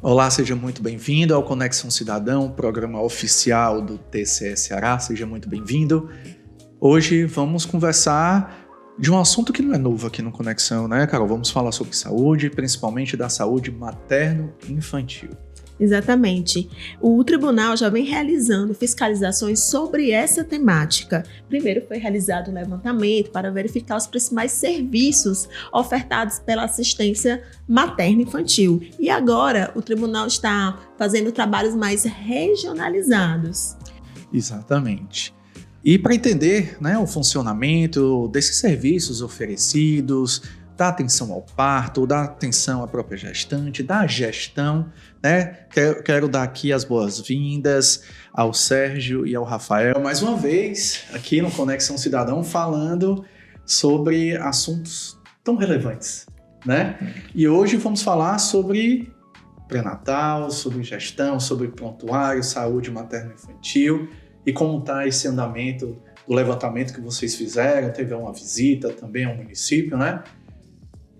Olá, seja muito bem-vindo ao Conexão Cidadão, programa oficial do TCE Ceará. Seja muito bem-vindo. Hoje vamos conversar de um assunto que não é novo aqui no Conexão, né, Carol? Vamos falar sobre saúde, principalmente da saúde materno-infantil. Exatamente. O tribunal já vem realizando fiscalizações sobre essa temática. Primeiro foi realizado um levantamento para verificar os principais serviços ofertados pela assistência materno-infantil. E agora o tribunal está fazendo trabalhos mais regionalizados. Exatamente. E para entender, né, o funcionamento desses serviços oferecidos, da atenção ao parto, da atenção à própria gestante, da gestão, né? Quero dar aqui as boas-vindas ao Sérgio e ao Rafael, mais uma vez, aqui no Conexão Cidadão, falando sobre assuntos tão relevantes, né? E hoje vamos falar sobre pré-natal, sobre gestão, sobre prontuário, saúde materno-infantil e como está esse andamento do levantamento que vocês fizeram. Teve uma visita também ao município, né?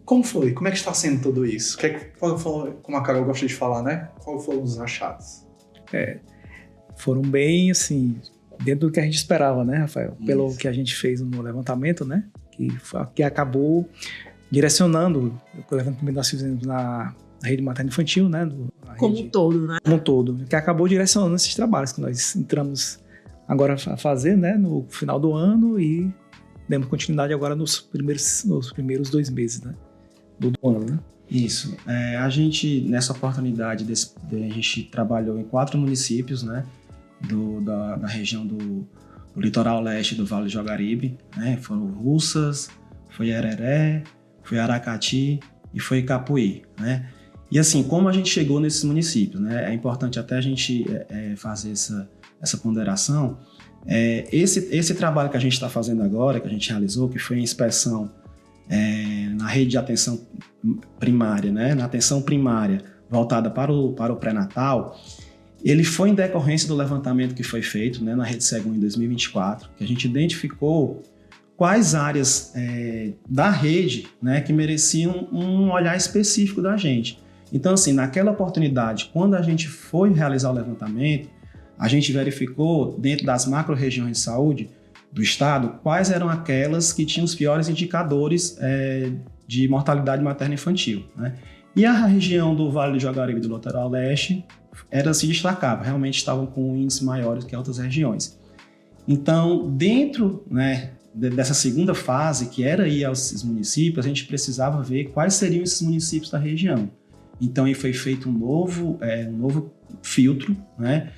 Como foi? Como é que está sendo tudo isso? Como a Carol gosta de falar, né? Qual foram os achados? Foram bem, assim, dentro do que a gente esperava, né, Rafael? Isso. Pelo que a gente fez no levantamento, né? Que acabou direcionando o levantamento que nós fizemos na rede materno-infantil, né? Como um todo, né? Como um todo. Que acabou direcionando esses trabalhos que nós entramos agora a fazer, né? No final do ano e demos continuidade agora nos primeiros 2 meses, né? Do ano, né? Isso. A gente, nessa oportunidade, a gente trabalhou em 4 municípios, né? Da região do litoral leste do Vale do Jaguaribe, né? Foram Russas, foi Areré, foi Aracati e foi Capuí, né? E assim, como a gente chegou nesses municípios, né? É importante até a gente fazer essa ponderação. Esse trabalho que a gente está fazendo agora, que a gente realizou, que foi a inspeção na rede de atenção primária, né? Na atenção primária voltada para o pré-natal, ele foi em decorrência do levantamento que foi feito, né, na Rede Segum em 2024, que a gente identificou quais áreas da rede, né, que mereciam um olhar específico da gente. Então, assim, naquela oportunidade, quando a gente foi realizar o levantamento, a gente verificou, dentro das macro-regiões de saúde do estado, quais eram aquelas que tinham os piores indicadores de mortalidade materno-infantil, né? E a região do Vale do Jaguaribe e do litoral leste se destacava, realmente estavam com índices maiores que outras regiões. Então, dentro, né, dessa segunda fase, que era ir aos municípios, a gente precisava ver quais seriam esses municípios da região. Então, aí foi feito um novo filtro, né,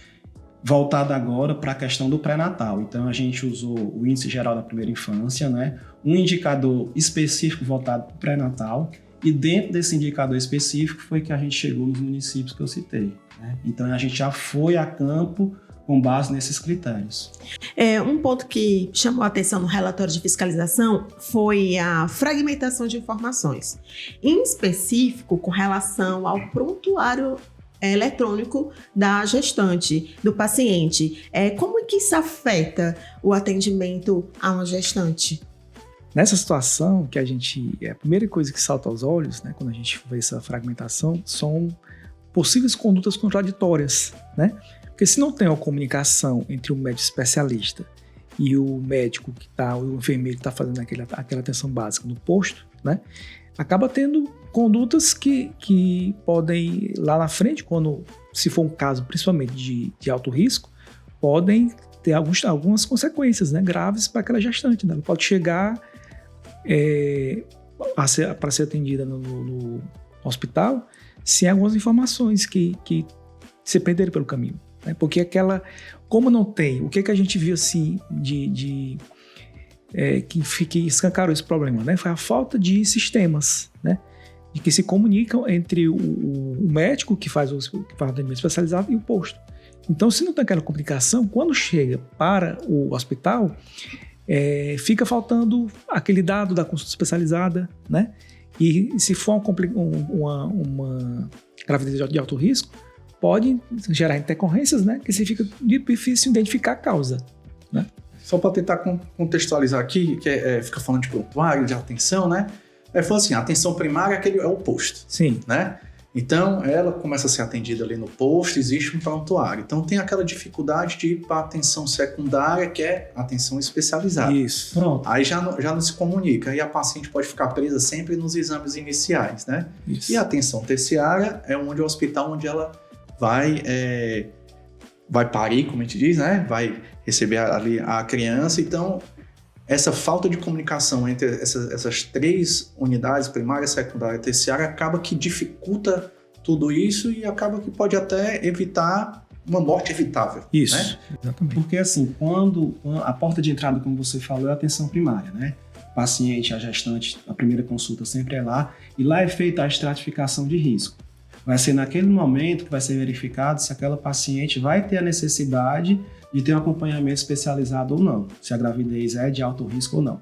voltado agora para a questão do pré-natal. Então, a gente usou o Índice Geral da Primeira Infância, né, um indicador específico voltado para o pré-natal, e dentro desse indicador específico foi que a gente chegou nos municípios que eu citei, né? Então, a gente já foi a campo com base nesses critérios. Um ponto que chamou a atenção no relatório de fiscalização foi a fragmentação de informações, em específico com relação ao prontuário eletrônico da gestante, do paciente. Como é que isso afeta o atendimento a uma gestante? Nessa situação, a primeira coisa que salta aos olhos, né, quando a gente vê essa fragmentação, são possíveis condutas contraditórias, né? Porque se não tem uma comunicação entre o médico especialista e o médico o enfermeiro que está fazendo aquela atenção básica no posto, né, acaba tendo condutas que podem, lá na frente, se for um caso principalmente de alto risco, podem ter algumas consequências, né, graves para aquela gestante, né? Ela pode chegar para ser atendida no hospital sem algumas informações que se perderam pelo caminho, né? Porque como não tem, o que a gente viu assim que escancarou esse problema, né? Foi a falta de sistemas, né, de que se comunicam entre o médico que faz o atendimento especializado e o posto. Então, se não tem aquela comunicação, quando chega para o hospital, fica faltando aquele dado da consulta especializada, né? E se for uma gravidez de alto risco, pode gerar intercorrências, né? Que fica difícil identificar a causa, né? Só para tentar contextualizar aqui, que fica falando de prontuário, de atenção, né? Falou assim, a atenção primária é o posto. Sim. Né? Então, ela começa a ser atendida ali no posto, existe um prontuário. Então, tem aquela dificuldade de ir para a atenção secundária, que é atenção especializada. Isso. Pronto. Aí já não se comunica, e a paciente pode ficar presa sempre nos exames iniciais, né? Isso. E a atenção terciária é onde o hospital onde ela vai parir, como a gente diz, né? Vai receber ali a criança. Então, essa falta de comunicação entre essas 3 unidades, primária, secundária e terciária, acaba que dificulta tudo isso e acaba que pode até evitar uma morte evitável. Isso, né? exatamente. Porque assim, quando a porta de entrada, como você falou, é a atenção primária, né? O paciente, a gestante, a primeira consulta sempre é lá, e lá é feita a estratificação de risco. Vai ser naquele momento que vai ser verificado se aquela paciente vai ter a necessidade de ter um acompanhamento especializado ou não, se a gravidez é de alto risco ou não.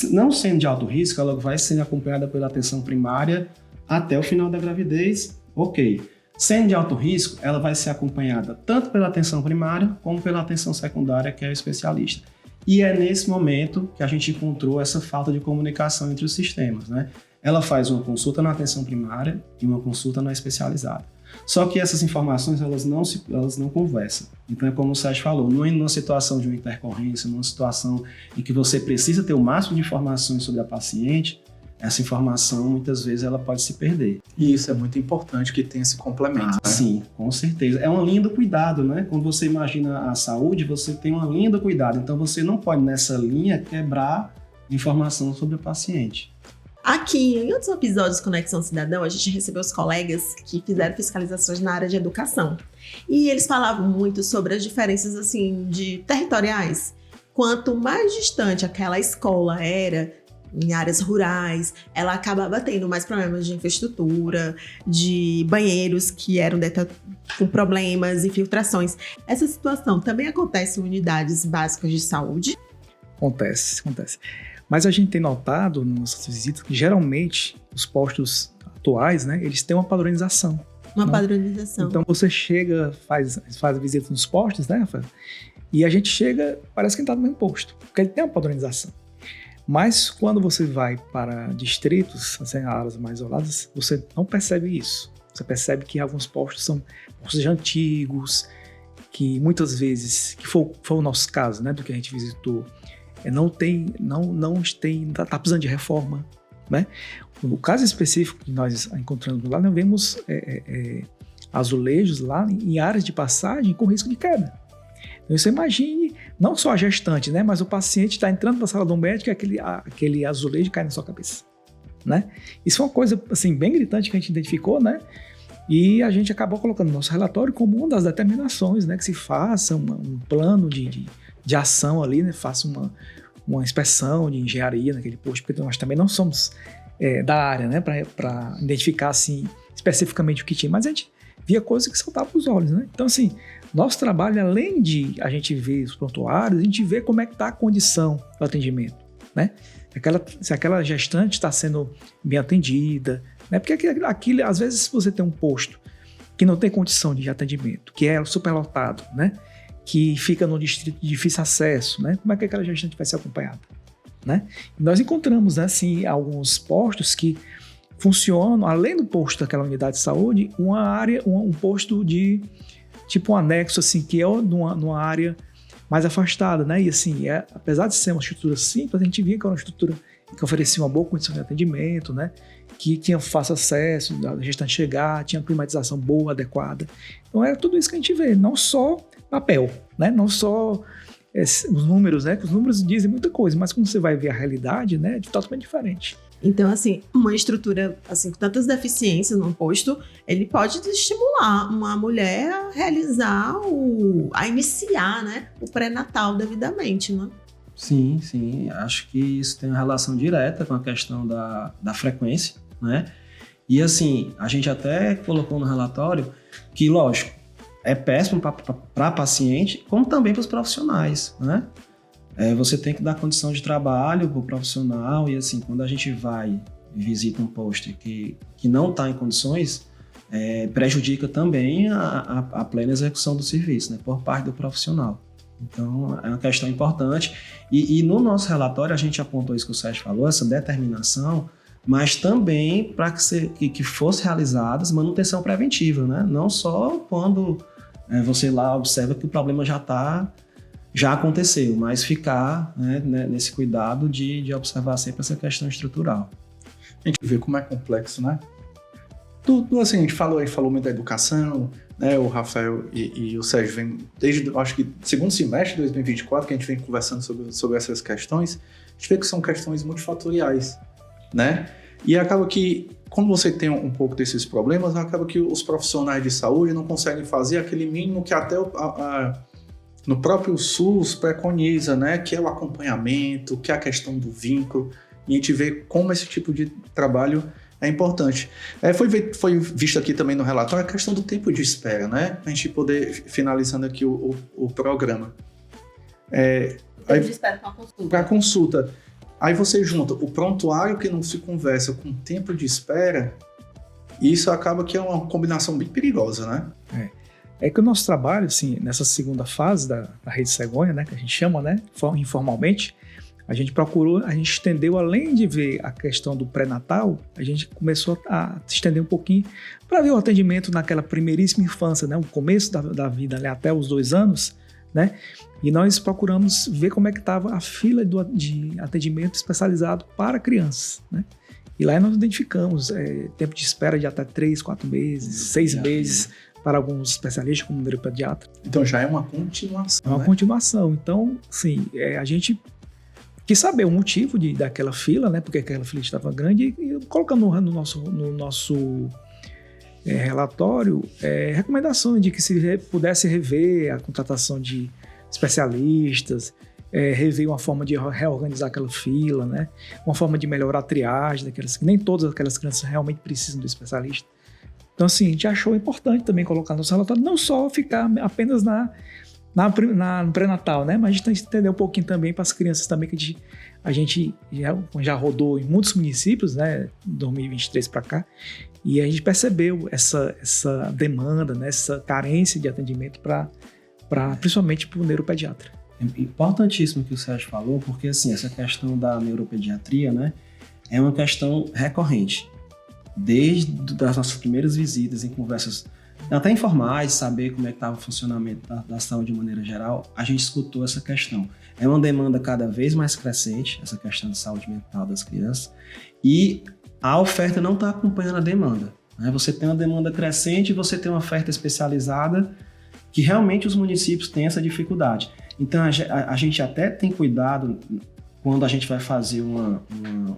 Não sendo de alto risco, ela vai ser acompanhada pela atenção primária até o final da gravidez, ok. Sendo de alto risco, ela vai ser acompanhada tanto pela atenção primária como pela atenção secundária, que é o especialista. E é nesse momento que a gente encontrou essa falta de comunicação entre os sistemas, né? Ela faz uma consulta na atenção primária e uma consulta na especializada. Só que essas informações, elas não conversam. Então, é como o Sérgio falou, numa situação de uma intercorrência, numa situação em que você precisa ter o máximo de informações sobre a paciente, essa informação, muitas vezes, ela pode se perder. E isso é muito importante que tenha esse complemento. Né? Sim, com certeza. É uma linha do cuidado, né? Quando você imagina a saúde, você tem uma linha do cuidado. Então, você não pode, nessa linha, quebrar informação sobre o paciente. Aqui, em outros episódios do Conexão Cidadão, a gente recebeu os colegas que fizeram fiscalizações na área de educação. E eles falavam muito sobre as diferenças, assim, territoriais. Quanto mais distante aquela escola era, em áreas rurais, ela acabava tendo mais problemas de infraestrutura, de banheiros que eram com problemas, infiltrações. Essa situação também acontece em unidades básicas de saúde? Acontece. Mas a gente tem notado nas nossas visitas que geralmente os postos atuais, né, eles têm uma padronização. Uma padronização. Então você chega, faz visita nos postos, né, Rafael? E a gente chega, parece que está no mesmo posto, porque ele tem uma padronização. Mas quando você vai para distritos, assim, áreas mais isoladas, você não percebe isso. Você percebe que alguns postos são postos antigos, que muitas vezes, que foi o nosso caso, né, do que a gente visitou, tá precisando de reforma, né? No caso específico que nós encontramos lá, nós vemos azulejos lá em áreas de passagem com risco de queda. Então você imagine, não só a gestante, né? Mas o paciente está entrando na sala do médico e aquele azulejo cai na sua cabeça, né? Isso é uma coisa assim, bem gritante que a gente identificou, né? E a gente acabou colocando no nosso relatório como uma das determinações, né? Que se faça um plano de ação ali, né? Faça uma inspeção de engenharia naquele posto, porque nós também não somos da área, né? Para identificar assim, especificamente o que tinha, mas a gente via coisas que saltavam os olhos, né? Então, assim, nosso trabalho, além de a gente ver os prontuários, a gente vê como é que está a condição do atendimento, né? Se aquela gestante está sendo bem atendida, né? Porque aquilo, às vezes, se você tem um posto que não tem condição de atendimento, que é superlotado, né? Que fica num distrito de difícil acesso, né? Como é que aquela gestante vai ser acompanhada, né? E nós encontramos, né, assim, alguns postos que funcionam, além do posto daquela unidade de saúde, uma área, um posto de tipo um anexo, assim, que é numa área mais afastada, né? E assim, apesar de ser uma estrutura simples, a gente via que era uma estrutura que oferecia uma boa condição de atendimento, né? Que tinha fácil acesso, a gestante chegar, tinha climatização boa, adequada. Então era tudo isso que a gente vê, não só papel, né? Não só os números, né? Que os números dizem muita coisa, mas quando você vai ver a realidade, né? É totalmente diferente. Então, assim, uma estrutura assim, com tantas deficiências num posto, ele pode estimular uma mulher a realizar, a iniciar, né, o pré-natal devidamente, né? Sim. Acho que isso tem uma relação direta com a questão da frequência, né? E assim, a gente até colocou no relatório que, lógico, é péssimo para a paciente, como também para os profissionais, né? Você tem que dar condição de trabalho para o profissional e assim, quando a gente vai e visita um posto que não está em condições, prejudica também a plena execução do serviço, né, por parte do profissional. Então, é uma questão importante. E no nosso relatório, a gente apontou isso que o Sérgio falou, essa determinação mas também para que fosse realizadas manutenção preventiva, né? Não só quando você lá observa que o problema já aconteceu, mas ficar, né, nesse cuidado de observar sempre essa questão estrutural. A gente vê como é complexo, né? Tudo assim, a gente falou muito da educação, né? O Rafael e o Sérgio vêm desde, acho que, segundo semestre de 2024, que a gente vem conversando sobre essas questões, a gente vê que são questões multifatoriais, né? E acaba que, quando você tem um pouco desses problemas, acaba que os profissionais de saúde não conseguem fazer aquele mínimo que até no próprio SUS preconiza, né? Que é o acompanhamento, que é a questão do vínculo, e a gente vê como esse tipo de trabalho é importante. Foi visto aqui também no relatório a questão do tempo de espera, né? A gente poder, finalizando aqui o programa. Tempo de espera para consulta. Para consulta. Aí você junta o prontuário que não se conversa com o tempo de espera, e isso acaba que é uma combinação bem perigosa, né? É que o nosso trabalho, assim, nessa segunda fase da Rede Cegonha, né, que a gente chama, né, informalmente, a gente estendeu, além de ver a questão do pré-natal, a gente começou a se estender um pouquinho para ver o atendimento naquela primeiríssima infância, né, o começo da vida, ali, até os 2 anos, né, e nós procuramos ver como é que estava a fila de atendimento especializado para crianças, né. E lá nós identificamos tempo de espera de até 3, 4 meses, 6 meses, para alguns especialistas, como neuropediatra. Então já é uma continuação. É uma continuação. Então, sim, a gente quis saber o motivo daquela fila, né? Porque aquela fila estava grande, e colocando no nosso relatório recomendações de que se pudesse rever a contratação de especialistas, rever uma forma de reorganizar aquela fila, né? Uma forma de melhorar a triagem daquelas, que nem todas aquelas crianças realmente precisam do especialista. Então, assim, a gente achou importante também colocar no nosso relatório, não só ficar apenas no pré-natal, né? Mas a gente tem que entender um pouquinho também para as crianças também, que a gente já rodou em muitos municípios, né? 2023 para cá, e a gente percebeu essa demanda, né? Essa carência de atendimento principalmente para o neuropediatra. É importantíssimo o que o Sérgio falou, porque, assim, essa questão da neuropediatria, né? É uma questão recorrente. Desde as nossas primeiras visitas em conversas até informais, saber como é que estava o funcionamento da saúde de maneira geral, a gente escutou essa questão. É uma demanda cada vez mais crescente, essa questão de saúde mental das crianças, e a oferta não está acompanhando a demanda, né? Você tem uma demanda crescente e você tem uma oferta especializada que realmente os municípios têm essa dificuldade. Então a gente até tem cuidado quando a gente vai fazer um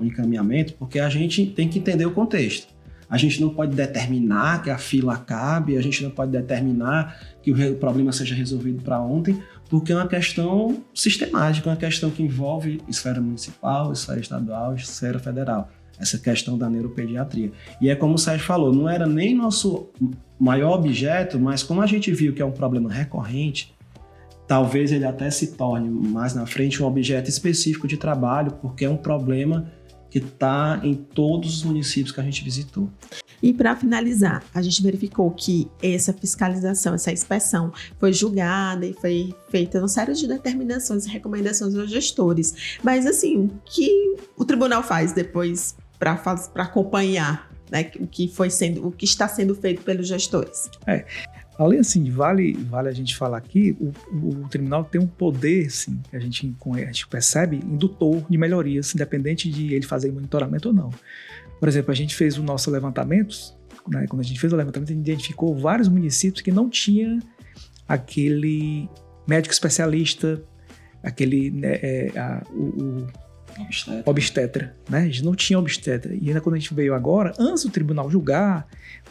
encaminhamento, porque a gente tem que entender o contexto. A gente não pode determinar que a fila acabe, a gente não pode determinar que o problema seja resolvido para ontem, porque é uma questão sistemática, uma questão que envolve esfera municipal, esfera estadual, esfera federal. Essa questão da neuropediatria. E é como o Sérgio falou, não era nem nosso maior objeto, mas como a gente viu que é um problema recorrente, talvez ele até se torne mais na frente um objeto específico de trabalho, porque é um problema que está em todos os municípios que a gente visitou. E para finalizar, a gente verificou que essa fiscalização, essa inspeção foi julgada e foi feita uma série de determinações e recomendações aos gestores. Mas assim, o que o tribunal faz depois para acompanhar, né, o que está sendo feito pelos gestores? Além, assim, vale a gente falar aqui, o tribunal tem um poder, assim, que a gente percebe, indutor de melhorias, independente de ele fazer monitoramento ou não. Por exemplo, a gente fez o nosso levantamento, né, quando a gente fez o levantamento, a gente identificou vários municípios que não tinha aquele médico especialista, aquele, obstetra, né? A gente não tinha obstetra. E ainda quando a gente veio agora, antes do tribunal julgar,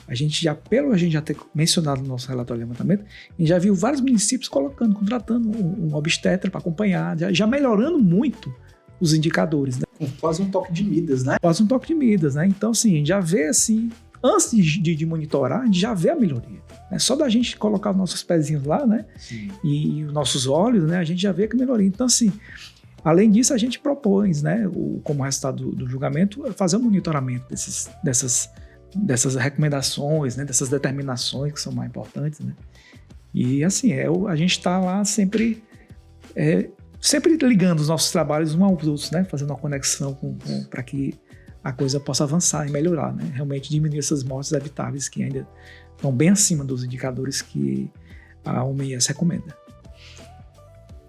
a gente já ter mencionado no nosso relatório de levantamento, a gente já viu vários municípios contratando um obstetra para acompanhar, já melhorando muito os indicadores, né? Quase um toque de Midas, né? Quase um toque de Midas, né? Então, assim, a gente já vê, assim, antes de monitorar, a gente já vê a melhoria. Né? Só da gente colocar os nossos pezinhos lá, né? E os nossos olhos, né? A gente já vê que melhoria. Então, assim, além disso, a gente propõe, né, como resultado do julgamento, fazer um monitoramento dessas recomendações, né, dessas determinações que são mais importantes, né? E assim, a gente está lá sempre ligando os nossos trabalhos uns aos outros, né, fazendo uma conexão para que a coisa possa avançar e melhorar, né? Realmente diminuir essas mortes evitáveis que ainda estão bem acima dos indicadores que a OMS recomenda.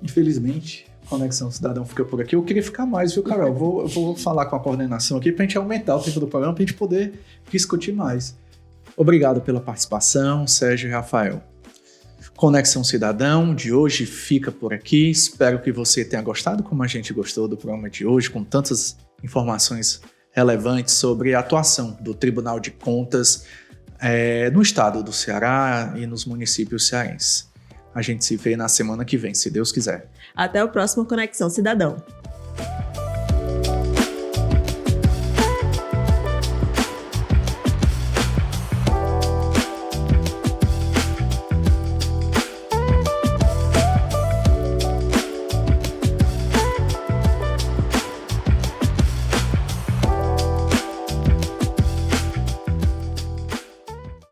Infelizmente, Conexão Cidadão fica por aqui. Eu queria ficar mais, viu, Carol? Eu vou falar com a coordenação aqui para a gente aumentar o tempo do programa, para a gente poder discutir mais. Obrigado pela participação, Sérgio e Rafael. Conexão Cidadão de hoje fica por aqui. Espero que você tenha gostado, como a gente gostou do programa de hoje, com tantas informações relevantes sobre a atuação do Tribunal de Contas no estado do Ceará e nos municípios cearenses. A gente se vê na semana que vem, se Deus quiser. Até o próximo Conexão Cidadão.